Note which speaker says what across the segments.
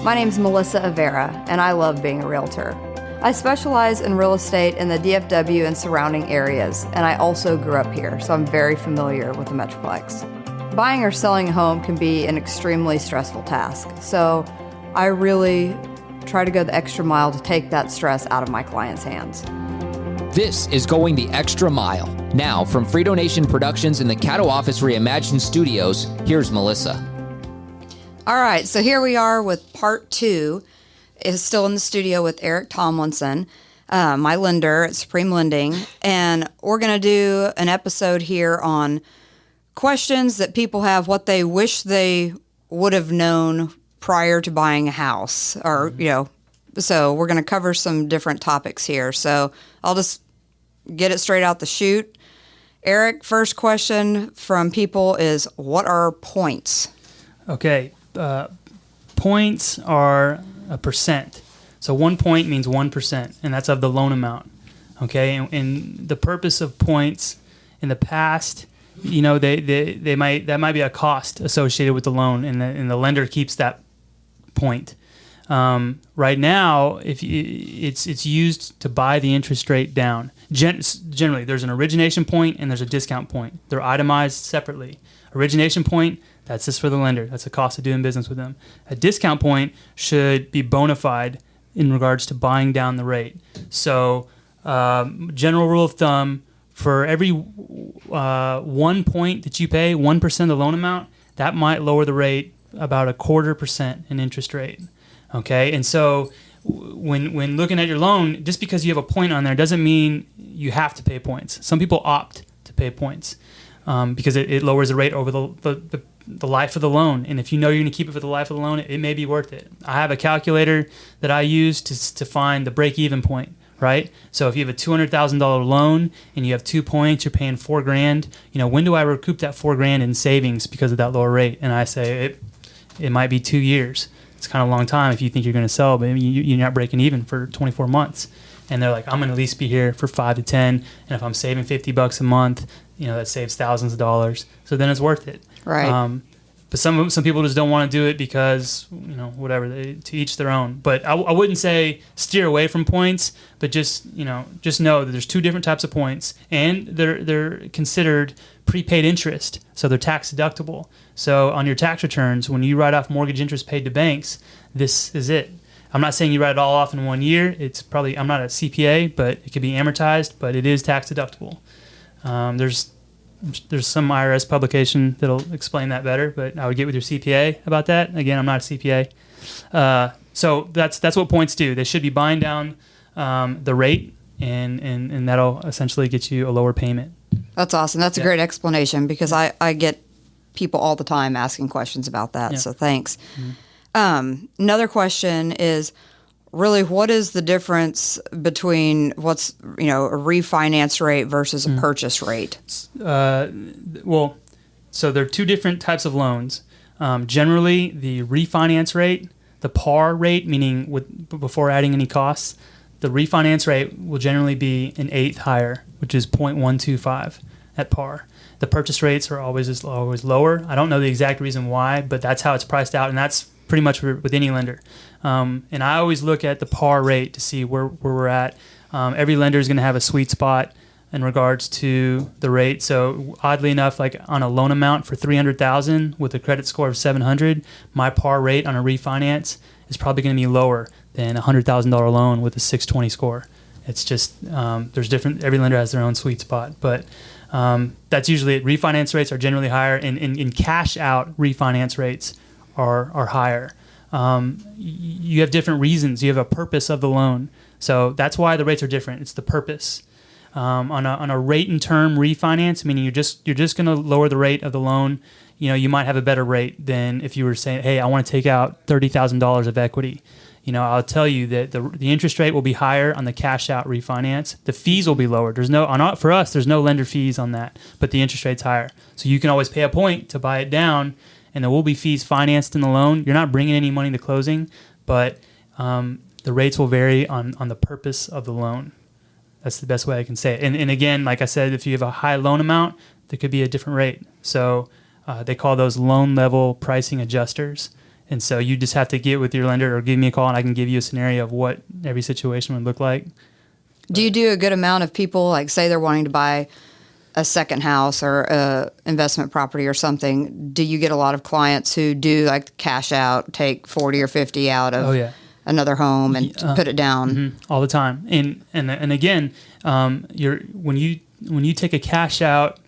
Speaker 1: My name's Melissa Avera, and I love being a realtor. I specialize in real estate in the DFW and surrounding areas, and I also grew up here, so I'm very familiar with the Metroplex. Buying or selling a home can be an extremely stressful task, so I really try to go the extra mile to take that stress out of my clients' hands.
Speaker 2: This is Going the Extra Mile. Now, from Frito Nation Productions in the Caddo Office Reimagined Studios, here's Melissa.
Speaker 1: All right, so here we are with part 2. It's still in the studio with Erik Tomlinson, my lender at Supreme Lending, and we're going to do an episode here on questions that people have, what they wish they would have known prior to buying a house, or, so we're going to cover some different topics here. So I'll just get it straight out the chute. Erik, first question from people is, what are points?
Speaker 3: Okay. Points are a percent. So 1 point means 1%, and that's of the loan amount. Okay, and the purpose of points in the past, that might be a cost associated with the loan, and the lender keeps that point. Right now, if it's used to buy the interest rate down. Generally, there's an origination point and there's a discount point. They're itemized separately. Origination point, that's just for the lender. That's the cost of doing business with them. A discount point should be bona fide in regards to buying down the rate. So, general rule of thumb, for every 1 point that you pay, 1% of the loan amount, that might lower the rate about 0.25% in interest rate. Okay, and so when looking at your loan, just because you have a point on there doesn't mean you have to pay points. Some people opt to pay points because it lowers the rate over the life of the loan. And if you know you're going to keep it for the life of the loan, it may be worth it. I have a calculator that I use to find the break-even point, right? So if you have a $200,000 loan and you have 2 points, you're paying $4,000. When do I recoup that $4,000 in savings because of that lower rate? And I say it might be 2 years. It's kind of a long time if you think you're going to sell, but you're not breaking even for 24 months. And they're like, I'm going to at least be here for 5 to 10. And if I'm saving $50 a month, that saves thousands of dollars. So then it's worth it.
Speaker 1: Right.
Speaker 3: But some people just don't want to do it because, whatever, to each their own. But I wouldn't say steer away from points, but just know that there's 2 different types of points, and they're considered prepaid interest, so they're tax deductible. So on your tax returns, when you write off mortgage interest paid to banks, this is it. I'm not saying you write it all off in 1 year. It's probably, I'm not a CPA, but it could be amortized, but it is tax deductible. There's some IRS publication that'll explain that better, but I would get with your CPA about that. Again, I'm not a CPA. So that's what points do. They should be buying down the rate, and that'll essentially get you a lower payment. That's
Speaker 1: awesome. That's a great explanation because I get people all the time asking questions about that. Yeah. So thanks. Mm-hmm. Another question is, really, what is the difference between what's a refinance rate versus a purchase rate?
Speaker 3: Well, so there are 2 different types of loans. Generally, the refinance rate, the par rate, meaning before adding any costs, the refinance rate will generally be an eighth higher, which is 0.125 at par. The purchase rates are always lower. I don't know the exact reason why, but that's how it's priced out, and that's pretty much with any lender. And I always look at the par rate to see where we're at. Every lender is going to have a sweet spot in regards to the rate. So oddly enough, like on a loan amount for $300,000 with a credit score of 700, my par rate on a refinance is probably going to be lower than a $100,000 loan with a 620 score. It's just there's different. Every lender has their own sweet spot, but that's usually it. Refinance rates are generally higher, and in cash out refinance rates are higher. You have different reasons. You have a purpose of the loan. So that's why the rates are different. It's the purpose. On a rate and term refinance, meaning you're just going to lower the rate of the loan, you might have a better rate than if you were saying, hey, I want to take out $30,000 of equity. I'll tell you that the interest rate will be higher on the cash out refinance. The fees will be lower. For us, there's no lender fees on that, but the interest rate's higher. So you can always pay a point to buy it down, and there will be fees financed in the loan. You're not bringing any money to closing, but the rates will vary on the purpose of the loan. That's the best way I can say it. And again, like I said, if you have a high loan amount, there could be a different rate. So they call those loan level pricing adjusters. And so you just have to get with your lender or give me a call, and I can give you a scenario of what every situation would look like.
Speaker 1: Do you do a good amount of people, like say they're wanting to buy a second house or a investment property or something? Do you get a lot of clients who do like cash out, take 40 or 50 out of another home and put it down?
Speaker 3: All the time. And again, when you take a cash out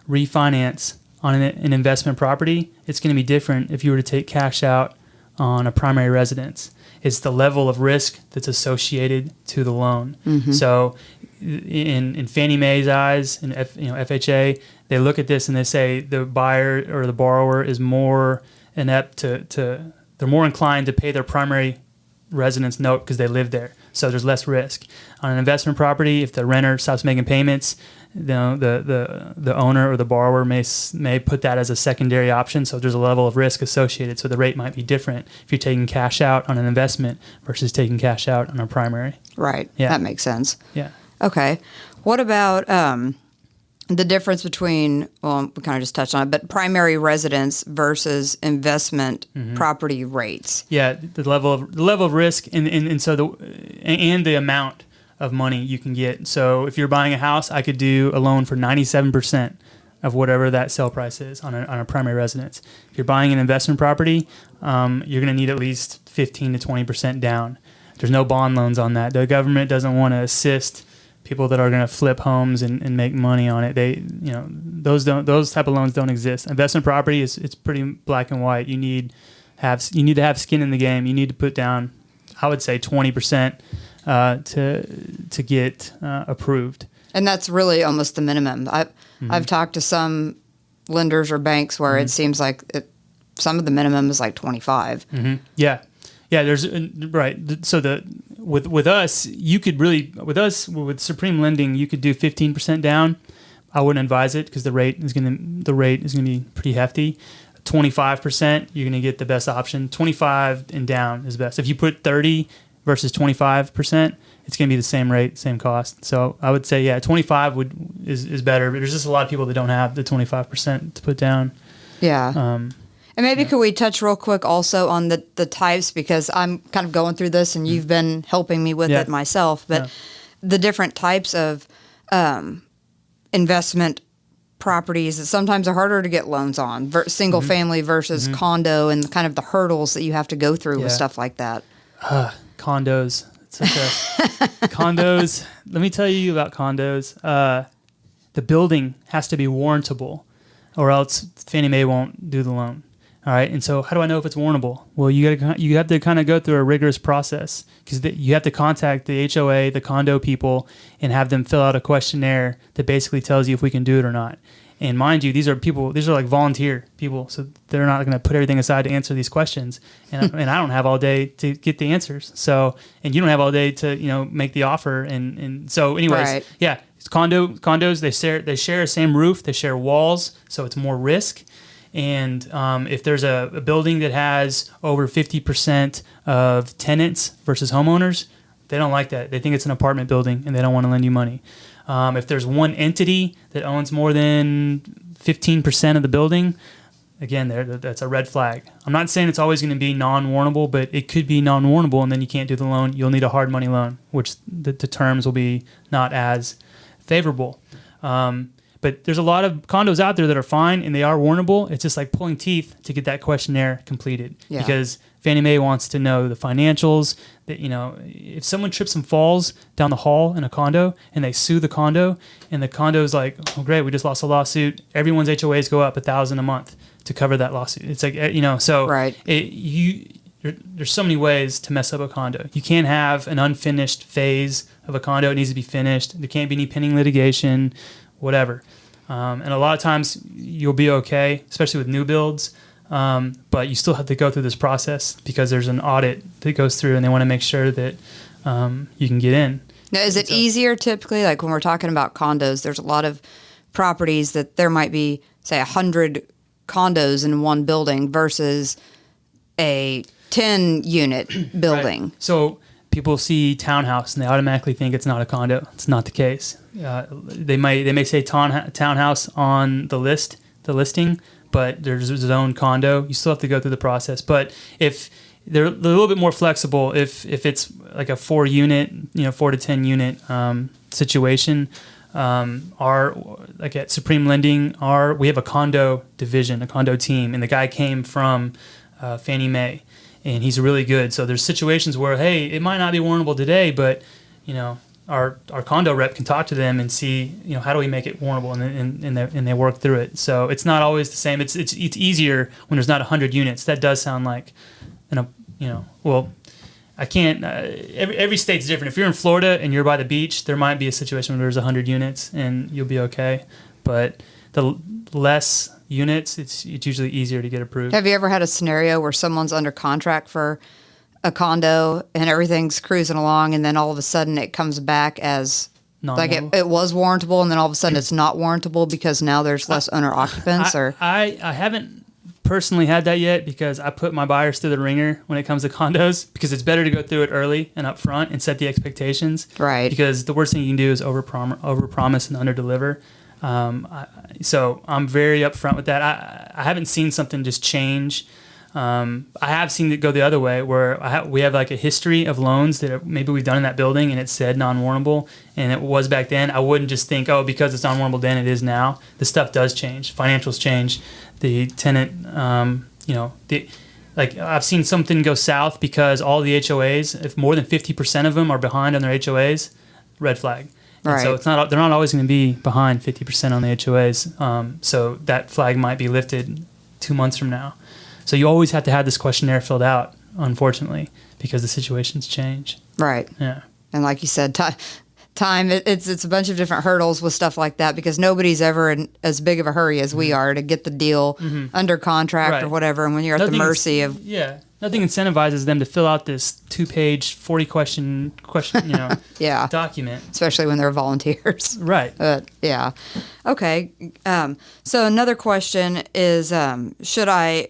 Speaker 3: refinance on an investment property, it's going to be different if you were to take cash out on a primary residence. It's the level of risk that's associated to the loan. So in Fannie Mae's eyes, and FHA, they look at this and they say the buyer or the borrower is more inept they're more inclined to pay their primary residence note because they live there. So there's less risk. On an investment property, if the renter stops making payments, the owner or the borrower may put that as a secondary option. So there's a level of risk associated. So the rate might be different if you're taking cash out on an investment versus taking cash out on a primary.
Speaker 1: Right.
Speaker 3: Yeah.
Speaker 1: That makes sense.
Speaker 3: Yeah.
Speaker 1: Okay. What about the difference between, well, we kind of just touched on it, but primary residence versus investment property rates?
Speaker 3: Yeah, the level of risk and so the amount of money you can get. So if you're buying a house, I could do a loan for 97% of whatever that sale price is on a primary residence. If you're buying an investment property, you're going to need at least 15 to 20% down. There's no bond loans on that. The government doesn't want to assist people that are going to flip homes and make money on it. Those type of loans don't exist. Investment property it's pretty black and white. You need to have skin in the game. You need to put down, I would say, 20% to get approved.
Speaker 1: And that's really almost the minimum. I've talked to some lenders or banks where it seems like some of the minimum is like 25.
Speaker 3: Yeah. There's right. So with us, you could really with Supreme Lending, you could do 15% down. I wouldn't advise it because the rate is going to be pretty hefty. 25%, you're going to get the best option. 25 and down is best. If you put 30 versus 25%, it's going to be the same rate, same cost. So I would say 25 is better. But there's just a lot of people that don't have the 25% to put down.
Speaker 1: Yeah. And maybe could we touch real quick also on the types, because I'm kind of going through this and you've been helping me with it myself, but the different types of investment properties that sometimes are harder to get loans on, single family versus condo, and kind of the hurdles that you have to go through with stuff like that.
Speaker 3: Condos. Condos. Let me tell you about condos. The building has to be warrantable or else Fannie Mae won't do the loan. All right, and so how do I know if it's warrantable? Well, you have to kind of go through a rigorous process because you have to contact the HOA, the condo people, and have them fill out a questionnaire that basically tells you if we can do it or not. And mind you, these are like volunteer people, so they're not going to put everything aside to answer these questions. And I don't have all day to get the answers. So, and you don't have all day to make the offer. And so, anyways, it's condos. They share the same roof. They share walls, so it's more risk. And if there's a building that has over 50% of tenants versus homeowners, they don't like that. They think it's an apartment building and they don't want to lend you money. If there's one entity that owns more than 15% of the building, again, that's a red flag. I'm not saying it's always going to be non-warrantable, but it could be non-warrantable and then you can't do the loan. You'll need a hard money loan, which the terms will be not as favorable. But there's a lot of condos out there that are fine and they are warrantable. It's just like pulling teeth to get that questionnaire completed because Fannie Mae wants to know the financials. That if someone trips and falls down the hall in a condo and they sue the condo and the condo's like, oh great, we just lost a lawsuit. Everyone's HOAs go up $1,000 a month to cover that lawsuit. It's like so
Speaker 1: right.
Speaker 3: There's so many ways to mess up a condo. You can't have an unfinished phase of a condo. It needs to be finished. There can't be any pending litigation. Whatever. And a lot of times you'll be okay, especially with new builds, but you still have to go through this process because there's an audit that goes through and they want to make sure that you can get in.
Speaker 1: Now, is it easier typically, like when we're talking about condos, there's a lot of properties that there might be, say, 100 condos in one building versus a 10-unit building.
Speaker 3: Right. So people see townhouse and they automatically think it's not a condo. It's not the case. They may say townhouse on the listing, but there's a zone condo. You still have to go through the process. But if they're a little bit more flexible, if it's like a 4 to 10 unit situation, our like at Supreme Lending, we have a condo division, a condo team, and the guy came from Fannie Mae, and he's really good. So there's situations where, hey, it might not be warrantable today, but our condo rep can talk to them and see, how do we make it warrantable, and they work through it. So it's not always the same. It's easier when there's not 100 units. That does sound like, I can't. Every state's different. If you're in Florida and you're by the beach, there might be a situation where there's 100 units and you'll be okay. But the less units, it's usually easier to get approved.
Speaker 1: Have you ever had a scenario where someone's under contract for a condo and everything's cruising along, and then all of a sudden it comes back as like it was warrantable, and then all of a sudden it's not warrantable because now there's less owner occupants?
Speaker 3: I haven't personally had that yet, because I put my buyers through the ringer when it comes to condos, because it's better to go through it early and up front and set the expectations. Right. Because the worst thing you can do is overpromise and underdeliver. So I'm very upfront with that. I haven't seen something just change. I have seen it go the other way, where we have like a history of loans that maybe we've done in that building and it said non-warrantable, and it was back then. I wouldn't just think, because it's non-warrantable then it is now. The stuff does change. Financials change. The tenant, I've seen something go south because all the HOAs, if more than 50% of them are behind on their HOAs, red flag. Right. So they're not always going to be behind 50% on the HOAs. So that flag might be lifted 2 months from now. So you always have to have this questionnaire filled out, unfortunately, because the situations change. Right. Yeah.
Speaker 1: And like you said, time, it's a bunch of different hurdles with stuff like that, because nobody's ever in as big of a hurry as we are to get the deal under contract or whatever. And when you're at the mercy of...
Speaker 3: Yeah. Nothing incentivizes them to fill out this 2-page, 40-question, document.
Speaker 1: Especially when they're volunteers.
Speaker 3: Right.
Speaker 1: Yeah. Okay. So another question is, should I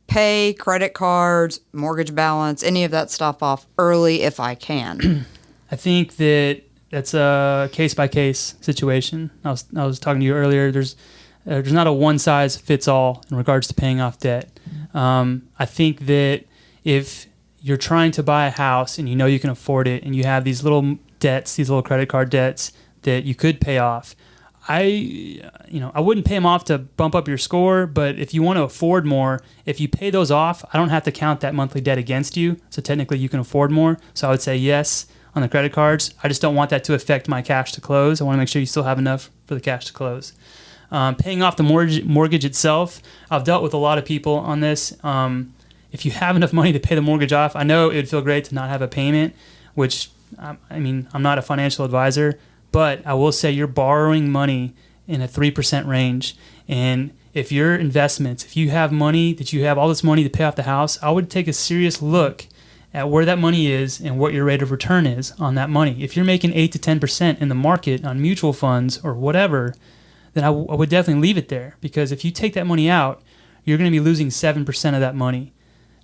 Speaker 1: pay credit cards, mortgage balance, any of that stuff off early if I can?
Speaker 3: I think that's a case-by-case situation. I was talking to you earlier. There's not a one-size-fits-all in regards to paying off debt. I think that if you're trying to buy a house and you can afford it, and you have these little debts, these little credit card debts that you could pay off, I wouldn't pay them off to bump up your score, but if you want to afford more, if you pay those off, I don't have to count that monthly debt against you. So technically you can afford more. So I would say yes on the credit cards. I just don't want that to affect my cash to close. I want to make sure you still have enough for the cash to close. Paying off the mortgage itself, I've dealt with a lot of people on this. If you have enough money to pay the mortgage off, I know it would feel great to not have a payment, which, I'm not a financial advisor, but I will say you're borrowing money in a 3% range. And if your investments, if you have money, that you have all this money to pay off the house, I would take a serious look at where that money is and what your rate of return is on that money. If you're making 8 to 10% in the market on mutual funds or whatever, then I would definitely leave it there, because if you take that money out, you're going to be losing 7% of that money,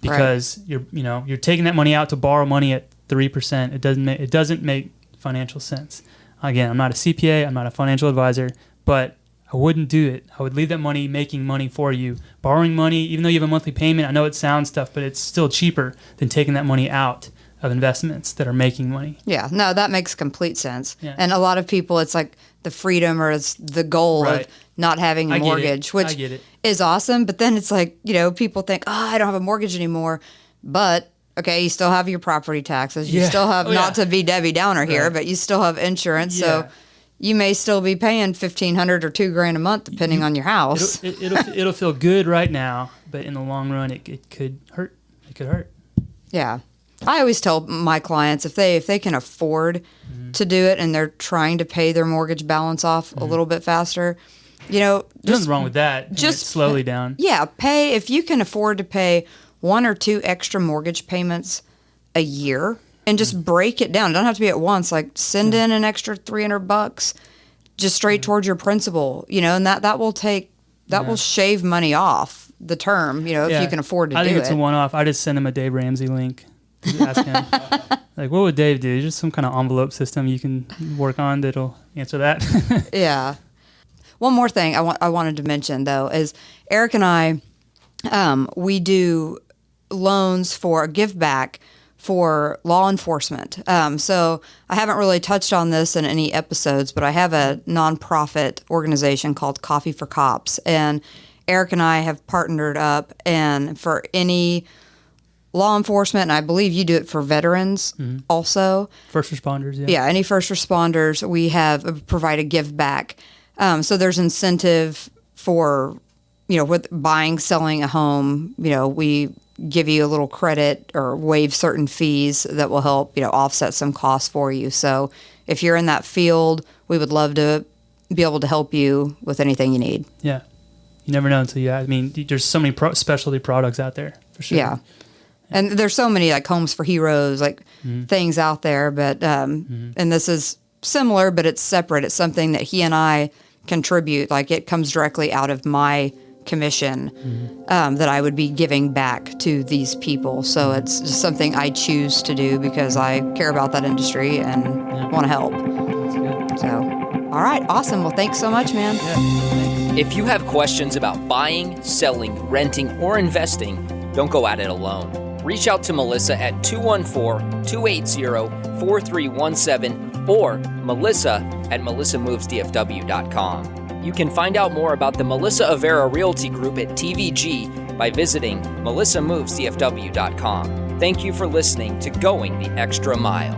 Speaker 3: because you're taking that money out to borrow money at 3%. It doesn't make financial sense. Again, I'm not a CPA, I'm not a financial advisor, but I wouldn't do it. I would leave that money making money for you. Borrowing money, even though you have a monthly payment, I know it sounds tough, but it's still cheaper than taking that money out of investments that are making money.
Speaker 1: Yeah, no, that makes complete sense. Yeah. And a lot of people, it's like the freedom or it's the goal of not having a mortgage, which is awesome. But then it's like, people think, I don't have a mortgage anymore. But, okay, you still have your property taxes. You still have, not to be Debbie Downer here, but you still have insurance. Yeah. So you may still be paying $1,500 or $2,000 a month, depending on your house.
Speaker 3: It'll feel good right now, but in the long run, it could hurt. It could hurt.
Speaker 1: Yeah. I always tell my clients, if they can afford to do it and they're trying to pay their mortgage balance off a little bit faster,
Speaker 3: there's nothing wrong with that. Just slowly down.
Speaker 1: Yeah, pay if you can afford to pay 1 or 2 extra mortgage payments a year, and just break it down. It don't have to be at once. Like send in an extra $300 just straight towards your principal. And that will will shave money off the term. If you can afford to do it.
Speaker 3: I think it's a one-off. I just send them a Dave Ramsey link. Ask him, like, what would Dave do? Just some kind of envelope system you can work on that'll answer that.
Speaker 1: Yeah. one more thing I wanted to mention though is Eric and I, we do loans for a give back for law enforcement. So I haven't really touched on this in any episodes, but I have a nonprofit organization called Coffee for Cops, and Eric and I have partnered up, and for any law enforcement, and I believe you do it for veterans also.
Speaker 3: First responders, yeah.
Speaker 1: Yeah, any first responders, we have provided give back. So there's incentive for, with buying, selling a home, we give you a little credit or waive certain fees that will help, offset some costs for you. So if you're in that field, we would love to be able to help you with anything you need.
Speaker 3: Yeah. You never know until there's so many specialty products out there, for sure.
Speaker 1: Yeah. And there's so many like Homes for Heroes, like things out there, but, and this is similar, but it's separate. It's something that he and I contribute. Like it comes directly out of my commission that I would be giving back to these people. So it's just something I choose to do because I care about that industry and want to help.
Speaker 3: That's good.
Speaker 1: So, all right. Awesome. Well, thanks so much, man.
Speaker 3: Yeah, thanks.
Speaker 2: If you have questions about buying, selling, renting, or investing, don't go at it alone. Reach out to Melissa at 214-280-4317 or Melissa at melissamovesdfw.com. You can find out more about the Melissa Avera Realty Group at TVG by visiting melissamovesdfw.com. Thank you for listening to Going the Extra Mile.